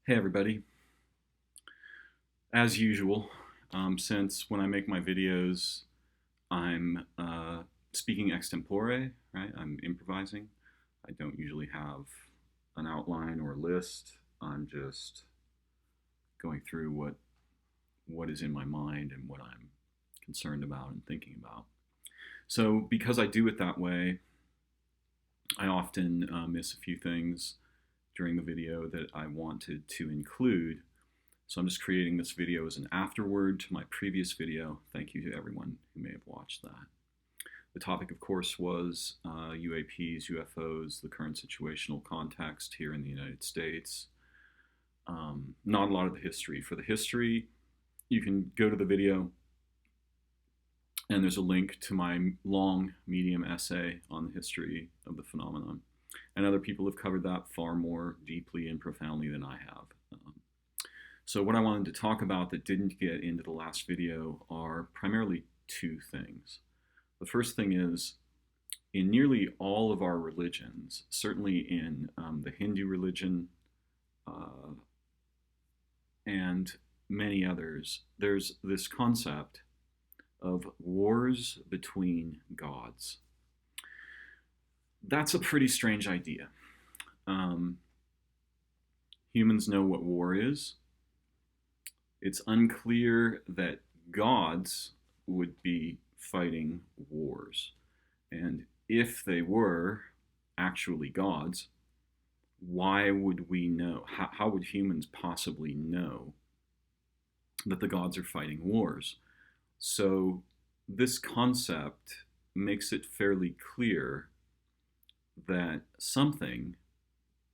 Hey everybody. As usual, since when I make my videos, I'm speaking extempore, right? I'm improvising. I don't usually have an outline or a list. I'm just going through what is in my mind and what I'm concerned about and thinking about. So because I do it that way, I often miss a few things during the video that I wanted to include. So I'm just creating this video as an afterword to my previous video. Thank you to everyone who may have watched that. The topic, of course, was UAPs, UFOs, the current situational context here in the United States. Not a lot of the history. For the history, you can go to the video, and there's a link to my long, medium essay on the history of the phenomenon. And other people have covered that far more deeply and profoundly than I have. So what I wanted to talk about that didn't get into the last video are primarily two things. The first thing is, in nearly all of our religions, certainly in the Hindu religion and many others, there's this concept of wars between gods. That's a pretty strange idea. Humans know what war is. It's unclear that gods would be fighting wars. And if they were actually gods, why would we know? How would humans possibly know that the gods are fighting wars? So this concept makes it fairly clear that something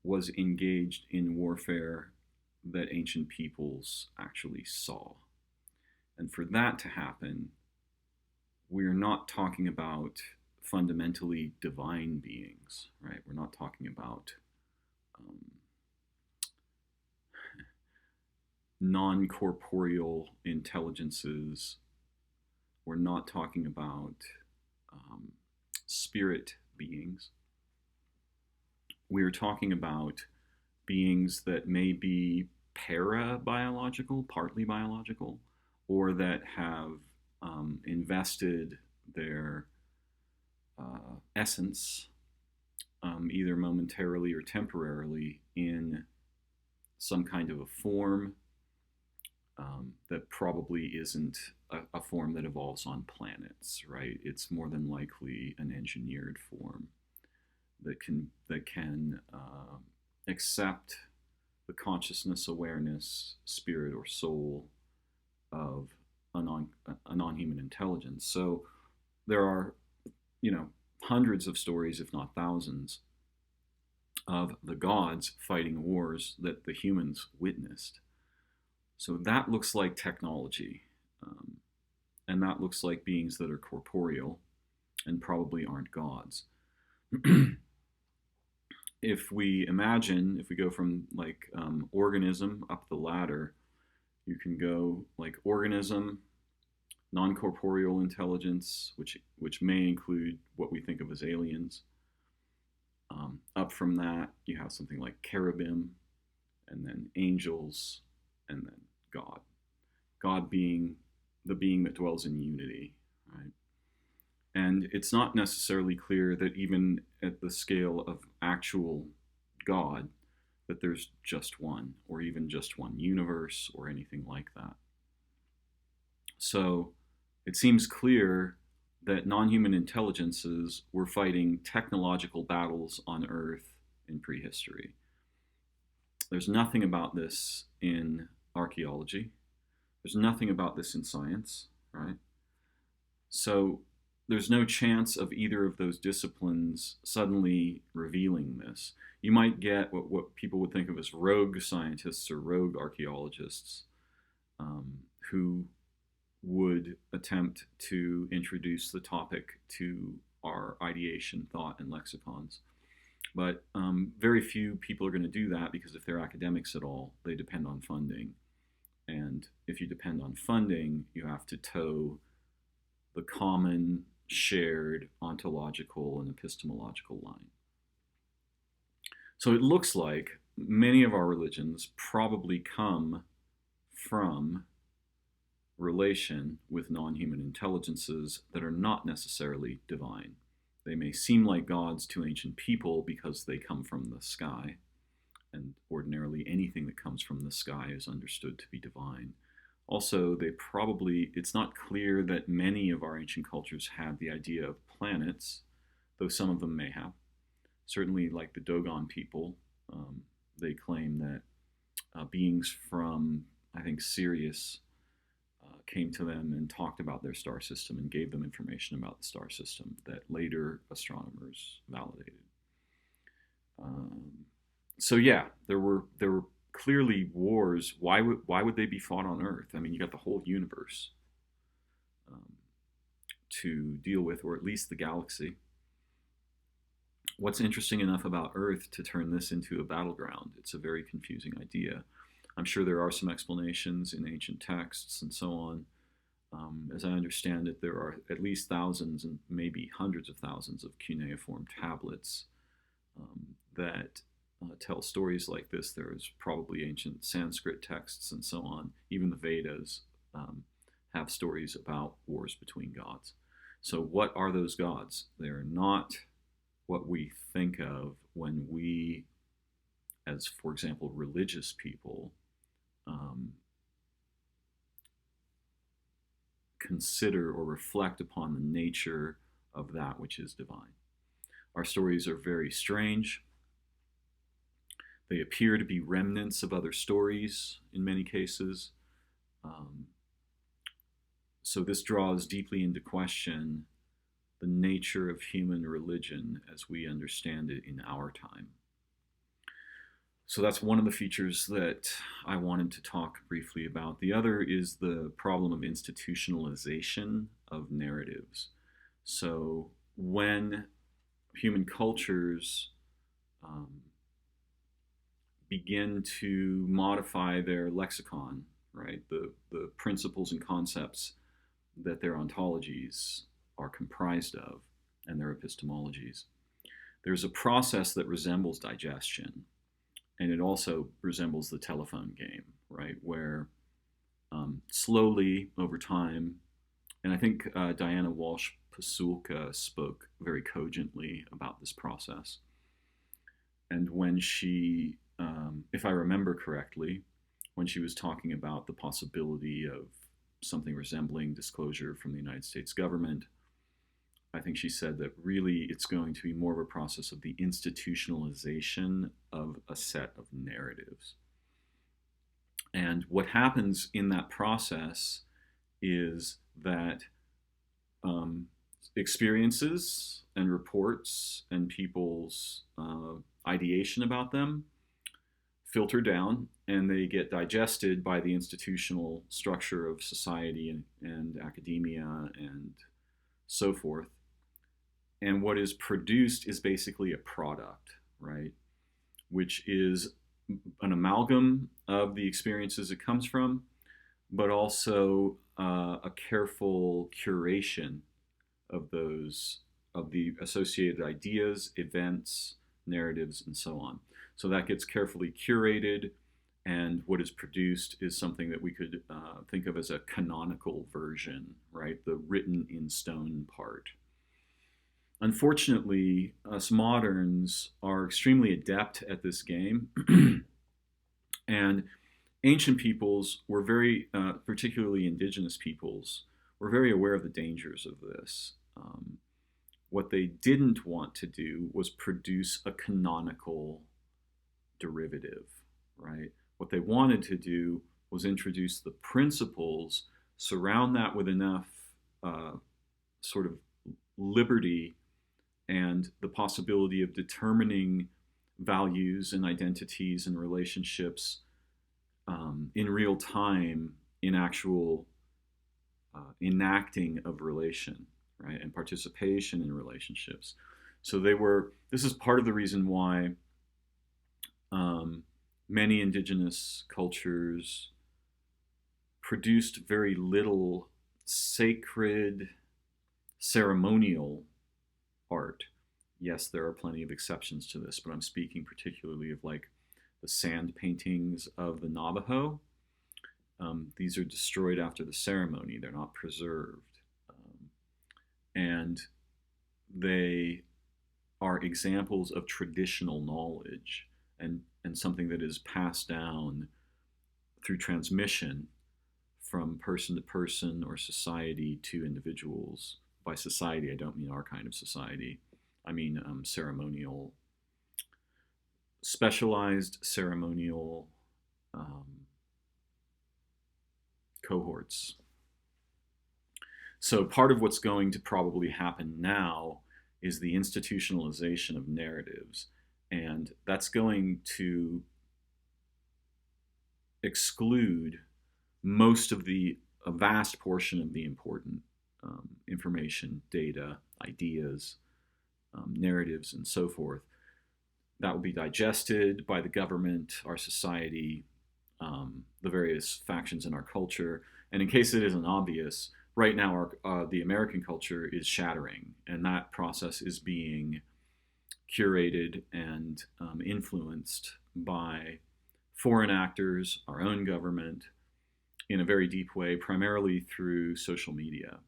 was engaged in warfare that ancient peoples actually saw. And for that to happen, we're not talking about fundamentally divine beings, right? We're not talking about non-corporeal intelligences. We're not talking about spirit beings. We're talking about beings that may be para-biological, partly biological, or that have invested their essence, either momentarily or temporarily, in some kind of a form that probably isn't a form that evolves on planets, right? It's more than likely an engineered form that can accept the consciousness, awareness, spirit, or soul of a non-human intelligence. So there are, hundreds of stories, if not thousands, of the gods fighting wars that the humans witnessed. So that looks like technology, and that looks like beings that are corporeal and probably aren't gods. If we go from organism up the ladder, you can go like organism, non-corporeal intelligence, which may include what we think of as aliens. Up from that, you have something like cherubim, and then angels, and then God. God being the being that dwells in unity, right? And it's not necessarily clear that even at the scale of actual God, that there's just one, or even just one universe, or anything like that. So it seems clear that non-human intelligences were fighting technological battles on Earth in prehistory. There's nothing about this in archaeology. There's nothing about this in science, right? So there's no chance of either of those disciplines suddenly revealing this. You might get what people would think of as rogue scientists or rogue archaeologists who would attempt to introduce the topic to our ideation, thought, and lexicons. But very few people are going to do that because if they're academics at all, they depend on funding. And if you depend on funding, you have to toe the common, shared, ontological, and epistemological line. So it looks like many of our religions probably come from relation with non-human intelligences that are not necessarily divine. They may seem like gods to ancient people because they come from the sky, and ordinarily anything that comes from the sky is understood to be divine. Also, it's not clear that many of our ancient cultures had the idea of planets, though some of them may have. Certainly, like the Dogon people, they claim that beings from, I think, Sirius came to them and talked about their star system and gave them information about the star system that later astronomers validated. So yeah, there were clearly wars. Why would they be fought on Earth? I mean, you got the whole universe to deal with, or at least the galaxy. What's interesting enough about Earth to turn this into a battleground? It's a very confusing idea. I'm sure there are some explanations in ancient texts and so on. As I understand it, there are at least thousands and maybe hundreds of thousands of cuneiform tablets that tell stories like this. There is probably ancient Sanskrit texts and so on. Even the Vedas have stories about wars between gods. So what are those gods? They're not what we think of when we, as for example, religious people, consider or reflect upon the nature of that which is divine. Our stories are very strange. They appear to be remnants of other stories in many cases. So this draws deeply into question the nature of human religion as we understand it in our time. So that's one of the features that I wanted to talk briefly about. The other is the problem of institutionalization of narratives. So when human cultures begin to modify their lexicon, right, the principles and concepts that their ontologies are comprised of and their epistemologies, there's a process that resembles digestion. And it also resembles the telephone game, right? Where slowly over time, and I think Diana Walsh Pasulka spoke very cogently about this process. And when she, if I remember correctly, when she was talking about the possibility of something resembling disclosure from the United States government, I think she said that really it's going to be more of a process of the institutionalization of a set of narratives. And what happens in that process is that experiences and reports and people's ideation about them filter down, and they get digested by the institutional structure of society and academia and so forth. And what is produced is basically a product, right? Which is an amalgam of the experiences it comes from, but also a careful curation of the associated ideas, events, narratives, and so on. So that gets carefully curated, and what is produced is something that we could think of as a canonical version, right? The written in stone part. Unfortunately, us moderns are extremely adept at this game. And ancient peoples were very, particularly indigenous peoples, were very aware of the dangers of this. What they didn't want to do was produce a canonical derivative, right? What they wanted to do was introduce the principles, surround that with enough sort of liberty and the possibility of determining values and identities and relationships in real time in actual enacting of relation, right, and participation in relationships. So this is part of the reason why many indigenous cultures produced very little sacred ceremonial art. Yes, there are plenty of exceptions to this, but I'm speaking particularly of like the sand paintings of the Navajo. These are destroyed after the ceremony. They're not preserved. And they are examples of traditional knowledge and something that is passed down through transmission from person to person or society to individuals. By society, I don't mean our kind of society. I mean ceremonial, specialized ceremonial cohorts. So part of what's going to probably happen now is the institutionalization of narratives. And that's going to exclude a vast portion of the important information, data, ideas, narratives, and so forth. That will be digested by the government, our society, the various factions in our culture. And in case it isn't obvious, right now the American culture is shattering, and that process is being curated and influenced by foreign actors, our own government, in a very deep way, primarily through social media.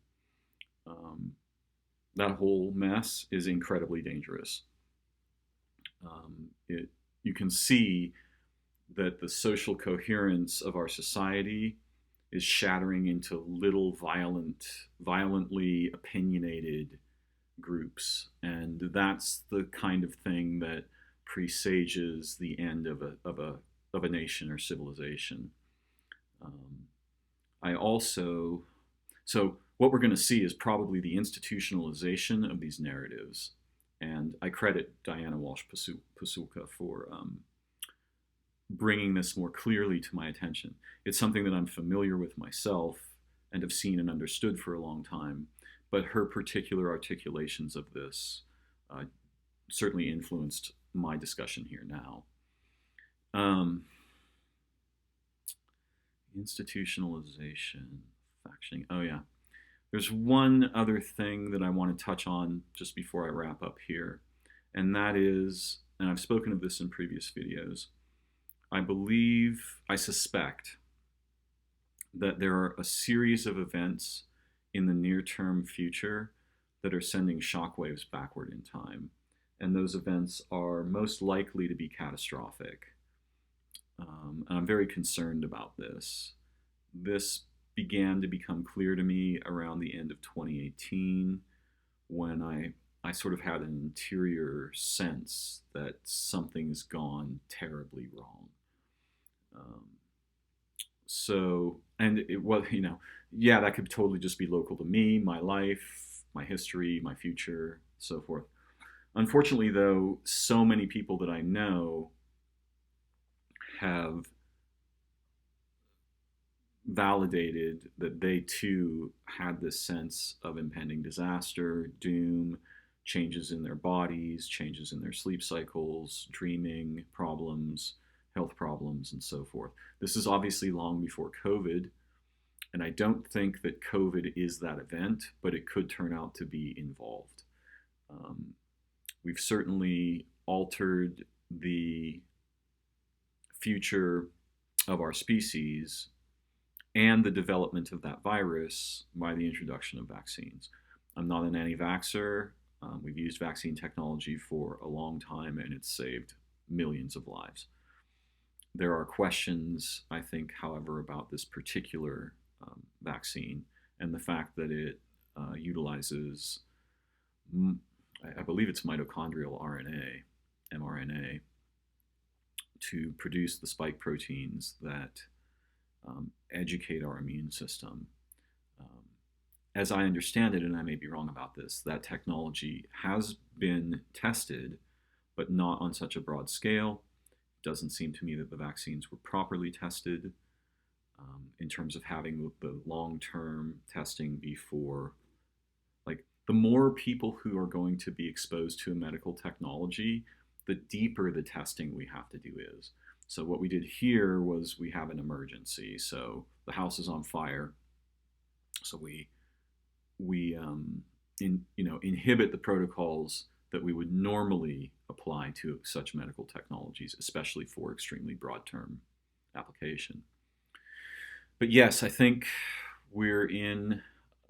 That whole mess is incredibly dangerous. You can see that the social coherence of our society is shattering into little violently opinionated groups, and that's the kind of thing that presages the end of a nation or civilization. So what we're going to see is probably the institutionalization of these narratives, and I credit Diana Walsh Pasulka for bringing this more clearly to my attention. It's something that I'm familiar with myself and have seen and understood for a long time, but her particular articulations of this certainly influenced my discussion here now. Institutionalization, factioning. Oh yeah. There's one other thing that I want to touch on just before I wrap up here, and that is, and I've spoken of this in previous videos, I suspect that there are a series of events in the near-term future that are sending shockwaves backward in time. And those events are most likely to be catastrophic. And I'm very concerned about this. This began to become clear to me around the end of 2018 when I sort of had an interior sense that something's gone terribly wrong. And it was, yeah, that could totally just be local to me, my life, my history, my future, so forth. Unfortunately, though, so many people that I know have validated that they too had this sense of impending disaster, doom, changes in their bodies, changes in their sleep cycles, dreaming problems, health problems, and so forth. This is obviously long before COVID, and I don't think that COVID is that event, but it could turn out to be involved. We've certainly altered the future of our species and the development of that virus by the introduction of vaccines. I'm not an anti-vaxxer. We've used vaccine technology for a long time, and it's saved millions of lives. There are questions, I think, however, about this particular vaccine and the fact that it utilizes, I believe it's mitochondrial RNA, mRNA, to produce the spike proteins that educate our immune system. As I understand it, and I may be wrong about this, that technology has been tested, but not on such a broad scale. It doesn't seem to me that the vaccines were properly tested in terms of having the long-term testing before. Like, the more people who are going to be exposed to a medical technology, the deeper the testing we have to do is. So what we did here was we have an emergency. So the house is on fire. So we inhibit the protocols that we would normally apply to such medical technologies, especially for extremely broad term application. But yes, I think we're in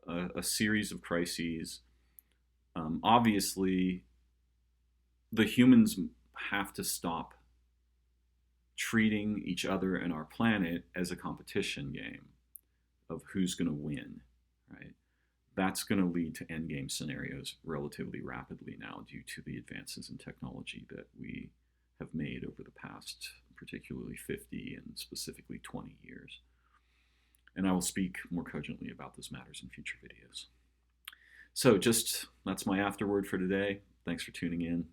a series of crises. Obviously, the humans have to stop treating each other and our planet as a competition game of who's going to win, right? That's going to lead to endgame scenarios relatively rapidly now due to the advances in technology that we have made over the past, particularly 50 and specifically 20 years. And I will speak more cogently about those matters in future videos. So that's my afterword for today. Thanks for tuning in.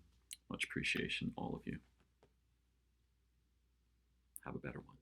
Much appreciation, all of you. Have a better one.